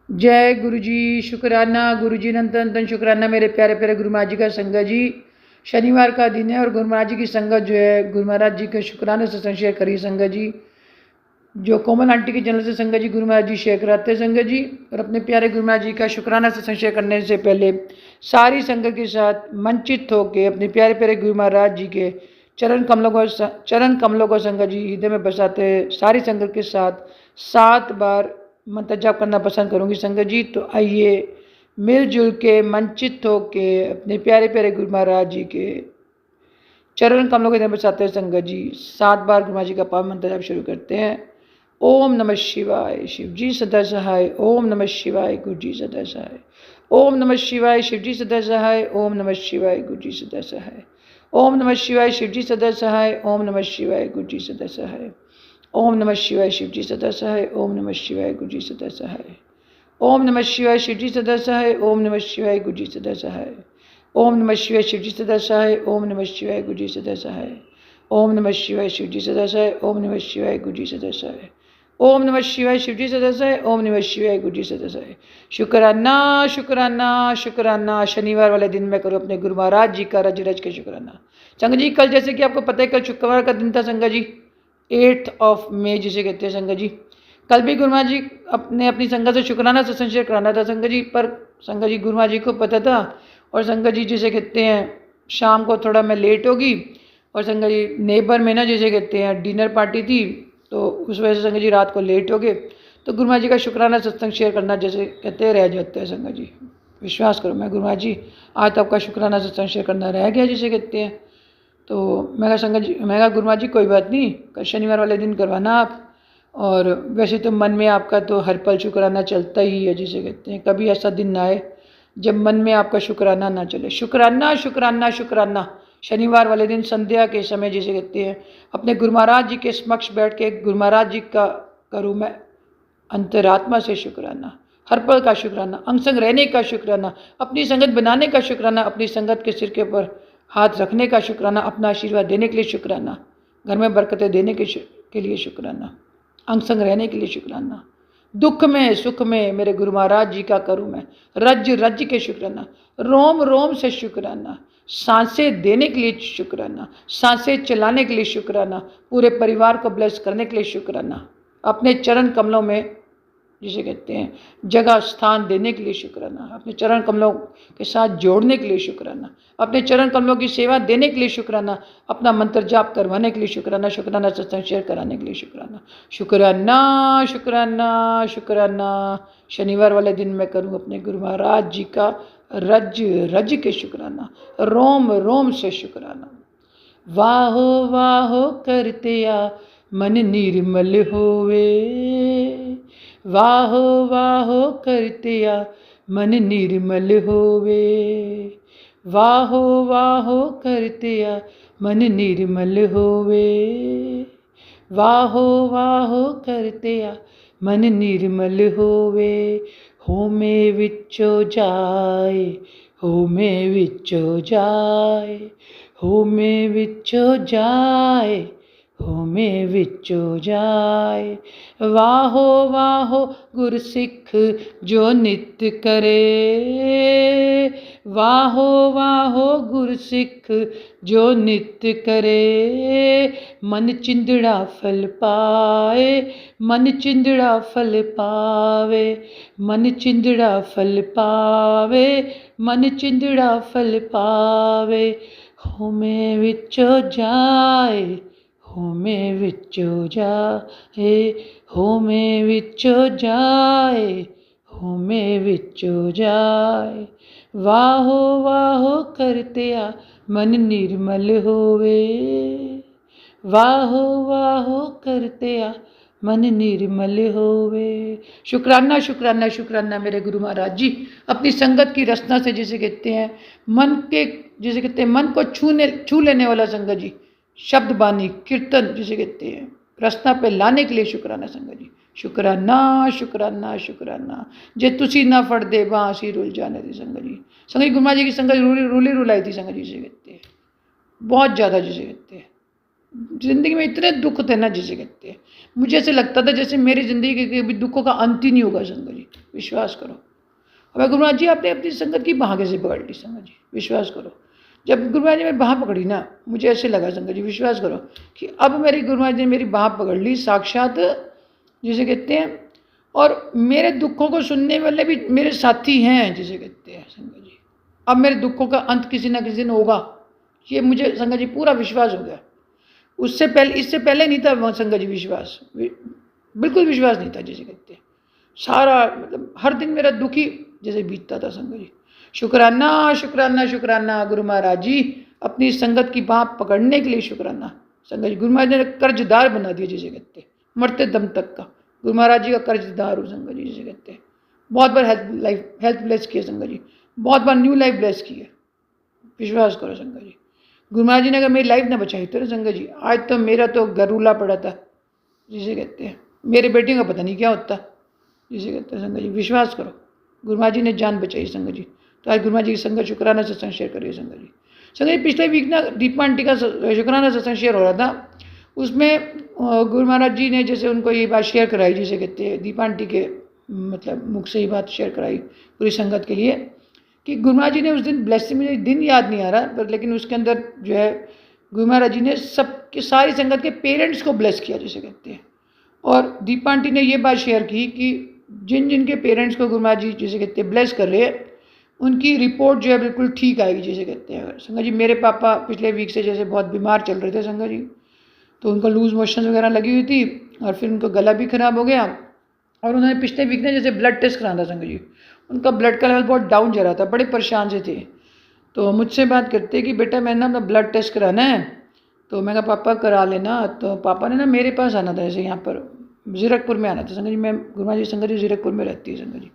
जय गुरु जी। शुक्राना गुरु जी, नंतन तन शुक्राना मेरे प्यारे प्यारे गुरु महाराज जी का। संगत जी, शनिवार का दिन है और गुरु महाराज जी की संगत जो है गुरु महाराज जी के शुक्राने से शेयर करी संगत जी। जो कोमल आंटी की चैनल से संगत जी गुरु महाराज जी शेयर कराते हैं संगत जी। और अपने प्यारे गुरु महाराज जी का शुक्राना से शेयर करने से पहले सारी संगत के साथ मंचित होकर अपने प्यारे प्यारे गुरु महाराज जी के चरण कमलों को संगत जी हृदय में बसाते सारी संगत के साथ 7 बार मंत्र जाप करना पसंद करूंगी संगत जी। तो आइए मिलजुल के मंचित होके अपने प्यारे प्यारे गुरु महाराज जी के चरण कमलों के हृदय में बसाते हैं संगत जी। 7 बार गुरु महाराज जी का पावन मंत्र जाप शुरू करते हैं। ओम नमः शिवाय, शिव जी सदा सहाय। ओम नमः शिवाय, गुरु जी सदा सहाय। ओम नमः शिवाय, शिव जी सदा सहाय। ओम नमः शिवाय, गुरु जी सदा सहाय। ओम नमः शिवाय, शिव जी सदा सहाय। ओम नमः शिवाय, गुरु जी सदा सहाय। ओम नमः शिवाय, शिव जी सदा सहाय। ओम नमः शिवाय, गुरु जी सदा सहाय। ओम नमः शिवाय, शिव जी सदा सहाय। ओम नमः शिवाय, गुरु जी सदा सहाय। ओम नमः शिवाय, शिव जी सदा सहाय। ओम नमः शिवाय, गुरु जी सदा सहाय। ओम नमः शिवाय, शिव जी सदा सहाय। ओम नमः शिवाय, गुरु जी सदा सहाय। ओम नमः शिवाय, शिव जी सदा सहाय। ओम नमः शिवाय, गुरु जी सदा सहाय। शुक्राना शुक्राना शुक्राना। शनिवार वाले दिन में करो अपने गुरु महाराज जी का रज रज के शुक्राना संगत जी। कल जैसे कि आपको पता है कल शुक्रवार का दिन था संगत जी, 8 मई जिसे कहते हैं संगत जी। कल भी गुरु महाराज जी अपनी संगत से शुक्राना सत्संग शेयर कराना था संगत जी, पर संगत जी गुरु महाराज जी को पता था और संगत जी जिसे कहते हैं शाम को थोड़ा मैं लेट होगी और संगत जी नेबर में ना जिसे कहते हैं डिनर पार्टी थी, तो उस वजह से संगत जी रात को लेट हो गए। तो गुरु महाराज जी का शुक्राना सत्संग शेयर करना जैसे कहते रह जाते हैं संगत जी। विश्वास करो मैं गुरु महाराज जी आज तो आपका शुक्राना सत्संग शेयर करना रह गया जिसे कहते हैं। तो मैं कहा संगत जी, मैं कहा गुरु महाराज जी कोई बात नहीं, कल शनिवार वाले दिन करवाना आप। और वैसे तो मन में आपका तो हर पल शुक्राना चलता ही है जिसे कहते हैं, कभी ऐसा दिन ना आए जब मन में आपका शुक्राना ना चले। शुक्राना शुक्राना शुक्राना। शनिवार वाले दिन संध्या के समय जिसे कहते हैं अपने गुरु महाराज जी के समक्ष बैठ के गुरु महाराज जी का करूँ मैं अंतरात्मा से शुक्राना, हर पल का शुक्राना, अंग संग रहने का शुक्राना, अपनी संगत बनाने का शुक्राना, अपनी संगत के सिर के ऊपर हाथ रखने का शुक्राना, अपना आशीर्वाद देने के लिए शुक्राना, घर में बरकतें देने के लिए शुक्राना, अंग संग रहने के लिए शुक्राना, दुख में सुख में मेरे गुरु महाराज जी का करूँ मैं रज रज के शुक्राना, रोम रोम से शुक्राना, सांसें देने के लिए शुक्राना, सांसें चलाने के लिए शुक्राना, पूरे परिवार को ब्लेस करने के लिए शुक्राना, अपने चरण कमलों में जिसे कहते हैं जगह स्थान देने के लिए शुक्राना, अपने चरण कमलों के साथ जोड़ने के लिए शुक्राना, अपने चरण कमलों की सेवा देने के लिए शुक्राना, अपना मंत्र जाप करवाने के लिए शुक्राना, शुक्राना सत्संग शेयर कराने के लिए शुक्राना। शुक्राना शुक्राना शुक्राना। शनिवार वाले दिन मैं करूँ अपने गुरु महाराज जी का रज रज के शुक्राना, रोम रोम से शुक्राना। वाहो वाहो करते या मन निर्मल होवे, वाहो वाहो करतिया मन निर्मल होवे, वाहो वाहो करतिया मन निर्मल होवे, वाहो वाहो करतिया मन निर्मल होवे। होमे विचो जाए, होमे विचो जाए, होमे विचो जाए, होमे विचो जाए। वाहो वाहो गुर सिख जो नित्य करे, वाहो वाहो गुर सिख जो नित्य करे। मन चिंदड़ा फल पाए, मन चिंदड़ा फल पावे, मन चिंदड़ा फल पावे, मन चिंदड़ा फल पावे। होमे विचो जाए, होमे विचो जाए, होमे विचो जाए, होमे विचो जाए। वाहो वाहो करतिया मन निर्मल होवे, वाहो वाहो करतिया मन निर्मल होवे। शुक्राना शुक्राना शुक्राना मेरे गुरु महाराज जी। अपनी संगत की रचना से जिसे कहते हैं मन के जिसे कहते हैं मन को छू लेने वाला संगत जी, शब्द बानी कीर्तन जिसे कहते हैं रचना पे लाने के लिए शुक्राना संगत जी। शुक्राना शुक्राना शुक्राना। जे तुसी ना फड़ दे बांसी रुल जाने दी संगत जी। संगत जी गुरु महाराज जी की संगत रूली रुलाई थी संगत जी जिसे कहते हैं, बहुत ज़्यादा जिसे कहते हैं। ज़िंदगी में इतने दुख थे ना, जिसे कहते हैं, मुझे ऐसे लगता था जैसे मेरी ज़िंदगी के भी दुखों का अंत ही नहीं होगा संगत जी, विश्वास करो। अब गुरु महाराज जी आपने अपनी संगत की बाह कैसे पकड़ ली संगत जी, विश्वास करो। जब गुरु महाराज जी मेरी बाह पकड़ी ना, मुझे ऐसे लगा संगत जी, विश्वास करो कि अब मेरी गुरु महाराज जी ने मेरी बाह पकड़ ली साक्षात, जिसे कहते हैं, और मेरे दुखों को सुनने वाले भी मेरे साथी हैं, जिसे कहते हैं संगत जी। अब मेरे दुखों का अंत किसी ना किसी दिन होगा, ये मुझे संगत जी पूरा विश्वास हो गया। उससे पहले, इससे पहले नहीं था संगत जी विश्वास, बिल्कुल विश्वास नहीं था, जिसे कहते हैं। सारा मतलब हर दिन मेरा दुखी जैसे बीतता था संगत जी। शुक्राना शुक्राना शुक्राना गुरु महाराज जी, अपनी संगत की बाँह पकड़ने के लिए शुक्राना संगत जी। गुरु महाराज ने कर्जदार बना दिया, जिसे कहते हैं, मरते दम तक का गुरु महाराज जी का कर्जदार हो संगत जी, जिसे कहते हैं। बहुत बार हेल्थ ब्लेस किया संगत जी, बहुत बार न्यू लाइफ ब्लेस की है, विश्वास करो संगत जी। गुरु महाराज जी ने अगर मेरी लाइफ ना बचाई तो संगत जी, आज तो मेरा तो गरूला पड़ा था, जिसे कहते हैं, मेरे बेटे का पता नहीं क्या होता, जिसे कहते हैं संगत जी। विश्वास करो, गुरु महाराज जी ने जान बचाई संगत जी। तो आज गुरु महाराज जी की संगत शुक्राना सत्संग शेयर करिए संगत जी। संगत जी पिछले वीक ना दीपा आंटी का शुक्राना सत्संग शेयर हो रहा था, उसमें गुरु महाराज जी ने जैसे उनको ये बात शेयर कराई, जिसे कहते हैं, दीपा आंटी के मतलब मुख से ये बात शेयर कराई पूरी संगत के लिए, कि गुरु महाराज जी ने उस दिन ब्लेस, मुझे दिन याद नहीं आ रहा पर, लेकिन उसके अंदर जो है गुरु महाराज जी ने सबके सारी संगत के पेरेंट्स को ब्लेस किया, जिसे कहते हैं। और दीपा आंटी ने ये बात शेयर की कि जिन जिन के पेरेंट्स को गुरु महाराज जी जिसे कहते हैं ब्लेस कर रहे हैं, उनकी रिपोर्ट जो है बिल्कुल ठीक आएगी, जिसे कहते हैं संगत जी। मेरे पापा पिछले वीक से जैसे बहुत बीमार चल रहे थे संगत जी, तो उनको लूज मोशन वगैरह लगी हुई थी, और फिर उनका गला भी ख़राब हो गया, और उन्होंने पिछले वीक ने जैसे ब्लड टेस्ट कराना था संगत जी, उनका ब्लड का लेवल बहुत डाउन जा रहा था, बड़े परेशान से थे। तो मुझसे बात करते कि बेटा मैंने ना अपना ब्लड टेस्ट कराना है, तो मैं कहा पापा करा लेना। तो पापा ने ना मेरे पास आना था, जैसे यहाँ पर ज़ीरकपुर में आना था संगत जी। मैं गुरु महाराज जी संगत जी ज़ीरकपुर में रहती है संगत जी,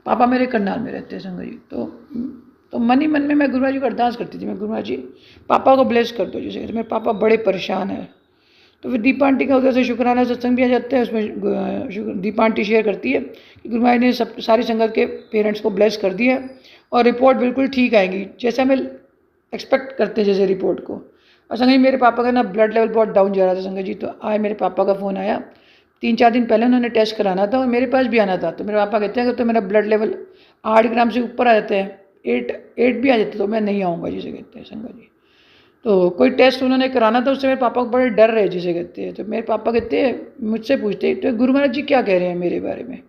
पापा मेरे करनाल में रहते हैं संगत जी। तो मन ही मन में मैं गुरु महाराज जी को अरदास करती थी, मैं गुरु महाराज जी पापा को ब्लेस कर दो, जैसे कहते मेरे पापा बड़े परेशान हैं। तो फिर दीपा आंटी का उधर से शुक्राना सत्संग भी आ जाता है, उसमें दीपा आंटी शेयर करती है कि गुरु महाराज ने सारी संगत के पेरेंट्स को ब्लेस कर दिया और रिपोर्ट बिल्कुल ठीक आएगी, जैसे हमें एक्सपेक्ट करते हैं, जैसे रिपोर्ट को। और संगत जी मेरे पापा का ना ब्लड लेवल बहुत डाउन जा रहा था संगत जी, तो आज मेरे पापा का फ़ोन आया, 3-4 दिन पहले उन्होंने टेस्ट कराना था और मेरे पास भी आना था। तो मेरे पापा कहते हैं कि तो मेरा ब्लड लेवल 8 ग्राम से ऊपर आ जाते हैं, 8 भी आ जाते तो मैं नहीं आऊँगा, जिसे कहते हैं संगत जी। तो कोई टेस्ट उन्होंने कराना था, उससे मेरे पापा को बड़े डर रहे, जिसे कहते हैं। तो मेरे पापा कहते हैं, मुझसे पूछते तो गुरु महाराज जी क्या कह रहे हैं मेरे बारे में।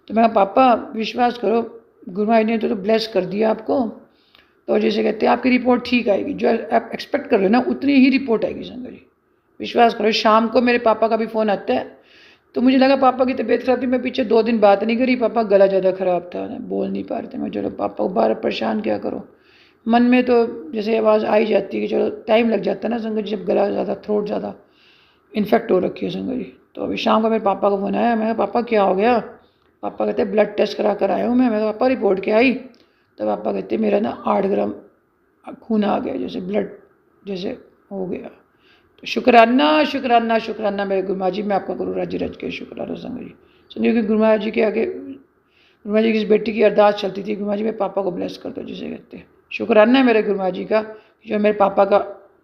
तो मैं पापा विश्वास करो, गुरु महाराज ने तो ब्लेस कर दिया आपको, तो जैसे कहते हैं आपकी रिपोर्ट ठीक आएगी, जो आप एक्सपेक्ट कर रहे हो ना उतनी ही रिपोर्ट आएगी संगत जी, विश्वास करो। शाम को मेरे पापा का भी फ़ोन आता है, तो मुझे लगा पापा की तबीयत खराब थी, मैं पीछे 2 दिन बात नहीं करी, पापा गला ज़्यादा ख़राब था, बोल नहीं पा रहे थे। मैं चलो पापा को बार परेशान क्या करो, मन में तो जैसे आवाज़ आई जाती है कि चलो टाइम लग जाता है ना संगत जी, जब गला ज़्यादा, थ्रोट ज़्यादा इन्फेक्ट हो रखी है संगत जी। तो अभी शाम को मेरे पापा का फ़ोन आया, मैं कहा पापा क्या हो गया। पापा कहते ब्लड टेस्ट करा कर आया हूँ मैं कहा पापा रिपोर्ट क्या आई। तो पापा कहते मेरा ना 8 ग्राम खून आ गया, जैसे ब्लड जैसे हो गया। तो शुक्राना शुक्राना शुक्राना मेरे गुरु महाराज जी, मैं आपका गुरु रज रज के शुक्राना संगत जी। समझिए कि गुरु महाराज जी के आगे, गुरु महाराज जी की इस बेटी की अरदास चलती थी, गुरु महाराज जी मेरे पापा को ब्लेस कर दो, जिसे कहते हैं। शुक्राना है मेरे गुरु महाराज जी का, जो मेरे पापा का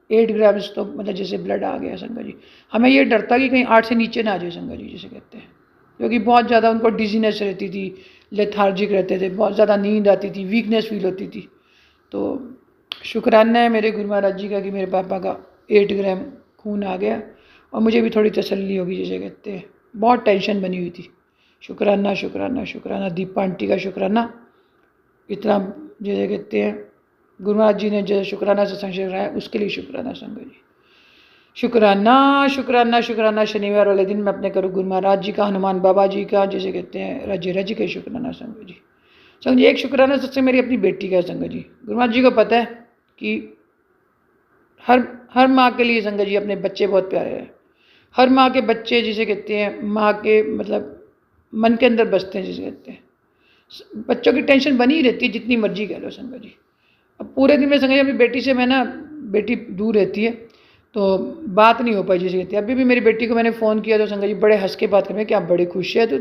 8 ग्राम तो मतलब जैसे ब्लड आ गया संगत जी। हमें ये डर था कि कहीं 8 से नीचे ना आ जाए संगत जी, जिसे कहते हैं, क्योंकि बहुत ज़्यादा उनको डिजीनेस रहती थी, लेथार्जिक रहते थे, बहुत ज़्यादा नींद आती थी, वीकनेस फील होती थी। तो शुक्राना है मेरे गुरु महाराज जी का कि मेरे पापा का 8 ग्राम खून आ गया और मुझे भी थोड़ी तसल्ली होगी, जिसे कहते हैं। बहुत टेंशन बनी हुई थी। शुक्राना शुक्राना शुक्राना दीपा आंटी का शुक्राना, इतना जैसे कहते हैं गुरु महाराज जी ने जो शुक्राना सत्संग कराया उसके लिए शुक्राना संगत जी। शुक्राना शुक्राना शुक्राना शनिवार वाले दिन मैं अपने करूँ गुरु महाराज जी का, हनुमान बाबा जी का, जैसे कहते हैं रज रज के शुक्राना संगत जी। संगत जी एक शुक्राना सत्संग मेरी अपनी बेटी का है संगत जी। गुरु महाराज जी को पता है कि हर माँ के लिए संगत जी अपने बच्चे बहुत प्यारे हैं। हर माँ के बच्चे जिसे कहते हैं माँ के मतलब मन के अंदर बसते हैं, जिसे कहते हैं। बच्चों की टेंशन बनी ही रहती है, जितनी मर्जी कह लो संगत जी। अब पूरे दिन में संगत जी अपनी बेटी से, मैं ना बेटी दूर रहती है तो बात नहीं हो पाई, जिसे कहते हैं। अभी भी मेरी बेटी को मैंने फ़ोन किया तो संगत जी बड़े हंस के बात कर रहे हैं कि आप बड़ी खुश है तो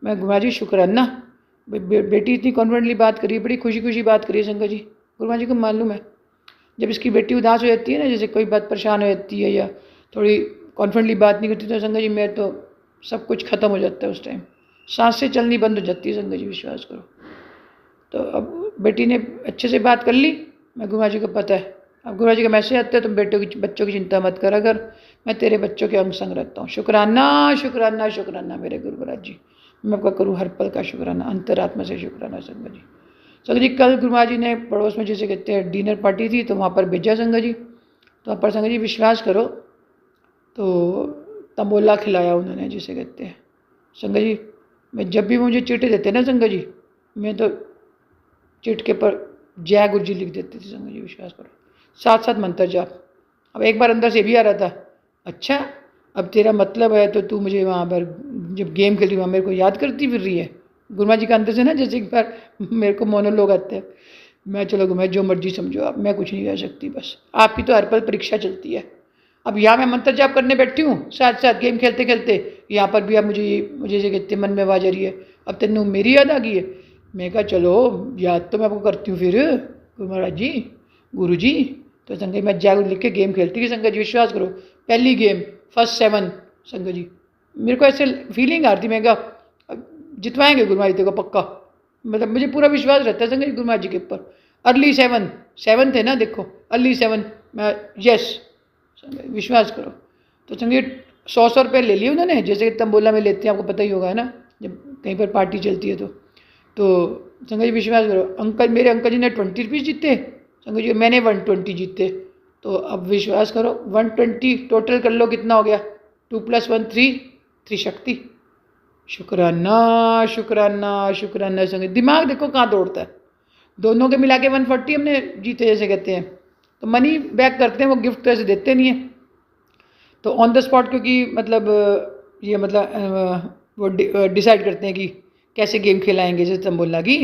मैं गुरु महाराज जी शुक्राना, बेटी इतनी कॉन्फिडेंटली बात करी, बड़ी खुशी खुशी बात करी है संगत जी। गुरु महाराज जी को मालूम है जब इसकी बेटी उदास हो जाती है ना, जैसे कोई बात परेशान हो जाती है या थोड़ी कॉन्फिडेंटली बात नहीं करती, तो संगत जी मैं तो सब कुछ ख़त्म हो जाता है उस टाइम, सांसें चलनी बंद हो जाती है संगत जी, विश्वास करो। तो अब बेटी ने अच्छे से बात कर ली, मैं गुरुमा जी को पता है, अब गुरुमा जी का मैसेज आता है तुम बच्चों की चिंता मत कर, अगर मैं तेरे बच्चों के अंग संग रहता हूँ। शुक्राना शुक्राना शुक्राना मेरे गुरु महाराज जी, मैं आपका करूँ हर पल का शुक्राना, अंतरात्मा से शुक्राना संगत जी। संगत जी कल गुरुमा जी ने पड़ोस में जैसे कहते हैं डिनर पार्टी थी, तो वहाँ पर भेजा संगत जी, तो वहाँ पर संगत जी विश्वास करो तो तंबोला खिलाया उन्होंने जिसे कहते हैं संगत जी। मैं जब भी मुझे चिट्ठी देते ना संगत जी, मैं तो चिटके पर जय गुरु जी लिख देते थे संगत जी, विश्वास करो, साथ साथ मंत्र जाप। अब एक बार अंदर से भी आ रहा था, अच्छा अब तेरा मतलब है तो तू मुझे वहाँ पर जब गेम खेल रही वहाँ मेरे को याद करती फिर रही है। गुरुमा जी का अंदर से ना जैसे एक बार मेरे को मोनोलॉग आते हैं, मैं चलो गुरुमा जो मर्जी समझो आप, मैं कुछ नहीं कह सकती, बस आपकी तो हर पल परीक्षा चलती है। अब यहाँ मैं मंत्र जाप करने बैठी हूँ, साथ साथ गेम खेलते खेलते यहाँ पर भी अब मुझे जो कहते मन में आवाज आ रही है, अब तेनों मेरी याद आ गई है। मैं कहा चलो याद तो मैं आपको करती हूँ फिर गुरु महाराज जी, गुरु जी। तो संगत मैं जागरूक लिख के गेम खेलती थी संगत जी, विश्वास करो पहली गेम फर्स्ट 7 संगत जी, मेरे को ऐसे फीलिंग आ रही थी, मैं कहा जितवाएंगे गुरु महाराज को पक्का, मतलब मुझे पूरा विश्वास रहता है संगत जी गुरु महाराज जी के ऊपर। अर्ली 7 थे ना, देखो अर्ली 7 मैं यस विश्वास करो। तो संगत 100 रुपये ले लिए उन्होंने, जैसे तंबोला में लेते हैं, आपको पता ही होगा है ना, जब कहीं पर पार्टी चलती है तो संगत जी विश्वास करो मेरे अंकल जी ने 20 रुपीज़ जीते संगत जी, मैंने 120 जीते। तो अब विश्वास करो 120 टोटल कर लो कितना हो गया, 2 + 1 3 शक्ति। शुक्राना शुक्राना शुक्राना संगत, दिमाग देखो कहाँ दौड़ता है, दोनों के मिला के 140 हमने जीते जैसे कहते हैं। तो मनी बैक करते हैं वो, गिफ्ट तो ऐसे देते नहीं है, तो ऑन द स्पॉट क्योंकि मतलब ये मतलब वो डिसाइड करते हैं कि कैसे गेम खिलाएंगे जैसे तंबोला की।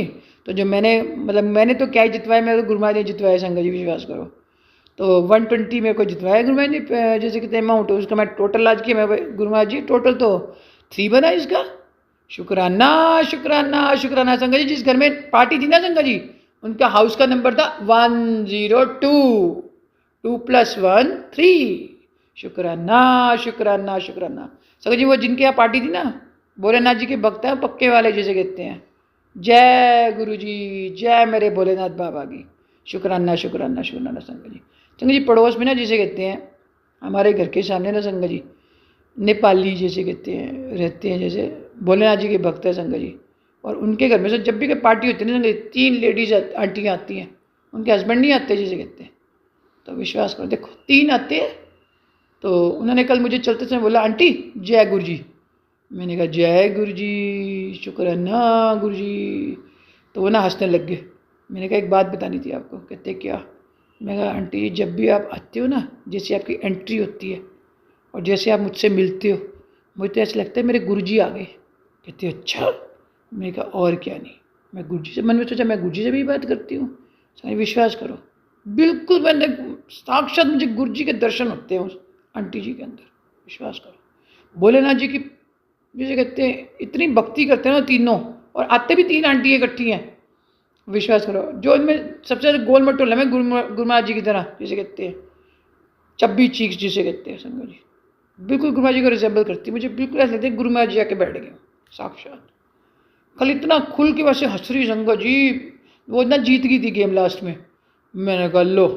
तो जो मैंने तो क्या ही जितवाया, मेरे तो गुरु महाराज ने जितवाया संगत जी, विश्वास करो। तो 120 मेरे को जितवाया गुरु महाराज ने, जैसे कहते हैं अमाउंट, उसका मैं टोटल आज किया, मैं गुरु महाराज जी टोटल तो 3 बना इसका। शुक्राना शुक्राना शुक्राना संगत जी। जिस घर में पार्टी थी ना संगत जी, उनका हाउस का नंबर था 102, 2 + 1 3। शुक्राना शुक्राना शुक्राना संगत जी। वो जिनके यहाँ पार्टी थी ना, भोलेनाथ जी के भक्त हैं पक्के वाले जिसे कहते हैं। जय गुरु जी, जय मेरे भोलेनाथ बाबा की। शुक्राना शुक्राना शुक्राना संगत जी। संगत जी पड़ोस में ना जिसे कहते हैं, हमारे घर के सामने ना संगत जी नेपाली जैसे कहते हैं रहते हैं, जैसे भोलेनाथ जी के भक्त हैं संगत जी। और उनके घर में से जब भी कोई पार्टी होती है ना संगत जी, 3 लेडीज आंटियाँ आती हैं, उनके हस्बैंड नहीं आते जैसे कहते हैं। तो विश्वास करो देखो 3 आते हैं। तो उन्होंने कल मुझे चलते समय बोला आंटी जय गुरु जी। मैंने कहा जय गुरु जी, शुक्राना गुरु जी। तो वो ना हंसने लग गए। मैंने कहा एक बात बतानी थी आपको। कहते क्या? मैं कहा आंटी जब भी आप आते हो ना, जैसे आपकी एंट्री होती है और जैसे आप मुझसे मिलते हो, मुझे तो ऐसा लगता है मेरे गुरु जी आ गए। कहते अच्छा। मैंने कहा और क्या नहीं, मैं गुरु जी से मन में सोचा मैं गुरु जी से भी बात करती हूँ। विश्वास करो बिल्कुल मैंने साक्षात मुझे गुरु जी के दर्शन होते हैं उस आंटी जी के अंदर। विश्वास करो भोलेनाथ जी की जैसे कहते हैं इतनी भक्ति करते हैं ना तीनों, और आते भी 3 आंटी इकट्ठी हैं। विश्वास करो जो इनमें सबसे ज़्यादा गोल मटोल है मैं गुरु महाराज जी की तरह जिसे कहते हैं चब्बी चीक्स जिसे कहते हैं संगत जी, बिल्कुल गुरु महाराज जी को रिजेंबल करती है। मुझे बिल्कुल ऐसा लगता है गुरु महाराज जी आके बैठ गए साक्षात। कल इतना खुल के वैसे हंस रही संगत जी, वो इतना जीत गई थी गेम लास्ट में। मैंने कहा लो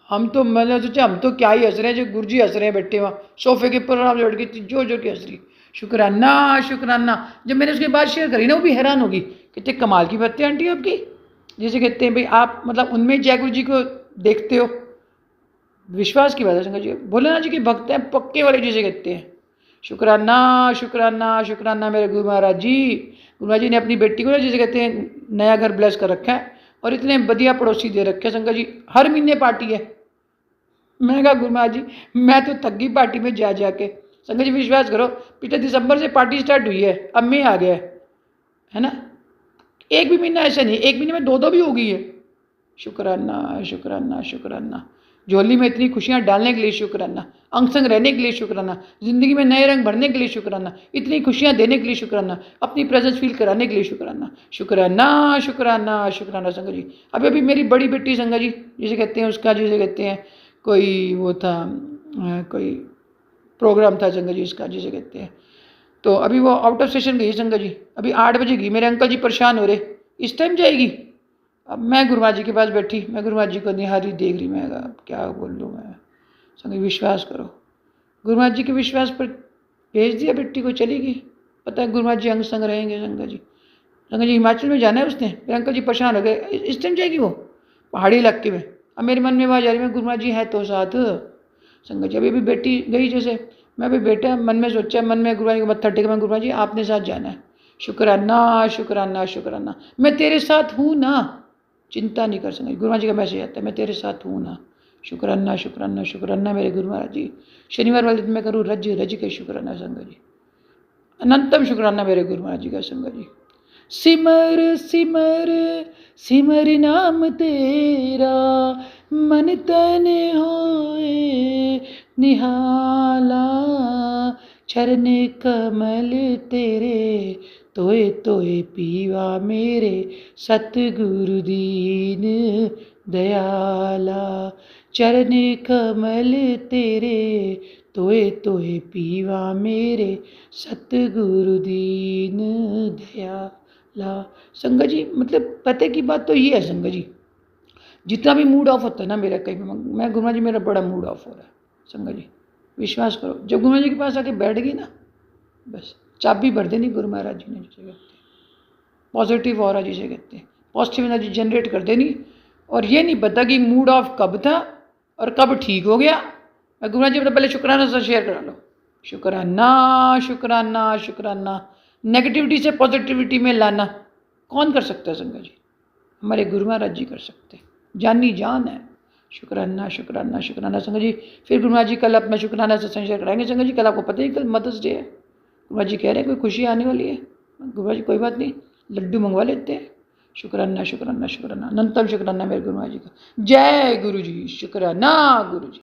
मैंने सोचा हम तो क्या ही हंस रहे हैं, जो गुरु जी हंस रहे हैं बैठे वहाँ सोफे के ऊपर आराम से बैठ गई थी जो के हंस रही। शुक्राना शुक्राना। जब मैंने उसके बाद शेयर करी ना, वो भी हैरान होगी, कितने कमाल की बातें आंटी आपकी। जैसे कहते हैं भाई आप मतलब उनमें जय गुरु जी को देखते हो। विश्वास की बात है संगत जी, भोलेनाथ जी के भक्त हैं पक्के वाले जिसे कहते हैं। शुक्राना शुक्राना शुक्राना मेरे गुरु महाराज जी। गुरु महाराज जी ने अपनी बेटी को ना जिसे कहते हैं नया घर ब्लेस कर रखा है और इतने बढ़िया पड़ोसी दे रखे हैं संगत जी। हर महीने पार्टी है। मैंने कहा गुरु महाराज जी मैं तो थक गई पार्टी में जा जाके। संगत जी विश्वास करो पिछले दिसंबर से पार्टी स्टार्ट हुई है, अब मई आ गया है ना। एक भी महीना ऐसा नहीं, एक महीने में 2 भी हो गई है। शुक्राना शुक्राना शुक्राना। झोली में इतनी खुशियाँ डालने के लिए शुक्राना, अंग संग रहने के लिए शुक्राना, ज़िंदगी में नए रंग भरने के लिए शुक्राना, इतनी खुशियाँ देने के लिए शुक्राना, अपनी प्रेजेंस फील कराने के लिए शुक्राना, शुक्राना शुक्राना शुक्राना संगत जी। अभी अभी मेरी बड़ी बेटी संगत जी, जिसे कहते हैं उसका, जिसे कहते हैं कोई वो था, कोई प्रोग्राम था संगत जी इसका, जिसे कहते हैं, तो अभी वो आउट ऑफ स्टेशन गई संगत जी, अभी 8 बजे गई। मेरे अंकल जी परेशान हो रहे, इस टाइम जाएगी। अब मैं गुरु महाराज जी के पास बैठी, मैं गुरु महाराज जी को निहारी देख रही, मैं अब क्या बोल लूँ मैं। संगत विश्वास करो, गुरु महाराज जी के विश्वास पर भेज दिया बेटी को, चली गई। पता है गुरु महाराज जी अंग संग रहेंगे संगत जी। संगत जी हिमाचल में जाना है उसने, मेरे अंकल जी परेशान हो गए, इस टाइम जाएगी वो पहाड़ी इलाके में। अब मेरे मन में आवाज आ रही, मैं गुरु महाराज जी है तो साथ संगत जी। अभी बेटी गई, जैसे मैं भी बेटा मन में सोचा, मन में गुरु महाराज जी को मत्था टेका, मैं गुरु महाराज जी आपने साथ जाना है, शुक्राना शुक्राना शुक्राना, मैं तेरे साथ हूँ ना, चिंता नहीं कर सकते। गुरु महाराज जी का मैसेज आता है, मैं तेरे साथ हूँ ना, शुक्राना शुक्राना शुक्राना मेरे गुरु महाराज जी। शनिवार वाले दिन मैं करूँ रज रज के शुक्राना संगत जी, अनंतम शुक्राना मेरे गुरु महाराज जी का संगत जी। सिमर सिमर सिमर नाम तेरा, मन तन होए निहाला, चरण कमल तेरे तोए तोए पीवा मेरे, सतगुरु दीन दयाला, चरण कमल तेरे तोए तोए पीवा मेरे, सतगुरु दीन दयाला। संगत जी मतलब पते की बात तो ये है संगत जी, जितना भी मूड ऑफ होता है ना मेरा, कहीं मैं गुरु महाराज जी मेरा बड़ा मूड ऑफ हो रहा है संगत जी, विश्वास करो। जब गुरु महाराज जी के पास आके बैठ गई ना, बस चाबी भर देनी गुरु महाराज जी ने, जिसे कहते हैं पॉजिटिव ऑरा, जिसे कहते हैं पॉजिटिव एनर्जी जनरेट कर देनी। और ये नहीं पता कि मूड ऑफ कब था और कब ठीक हो गया। मैं गुरु महाराज जी मतलब पहले शुक्राना से शेयर करा लो, शुक्राना शुक्राना शुक्राना। नेगेटिविटी से पॉजिटिविटी में लाना कौन कर सकता है संगत जी? हमारे गुरु महाराज जी कर सकते हैं, जानी जान है। शुक्राना शुक्राना शुक्राना संगत जी। फिर गुरु महाराज जी कल अपना शुक्राना से शेयर कराएंगे संगत जी। कल आपको पता ही कल मदर्स डे है, गुरु महाराज जी कह रहे हैं कोई खुशी आने वाली है। गुरु महाराज जी कोई बात नहीं, लड्डू मंगवा लेते हैं। शुक्राना शुक्राना शुक्राना, अनंतम शुक्राना मेरे गुरु महाराज जी का। जय गुरु जी, शुक्राना गुरु जी।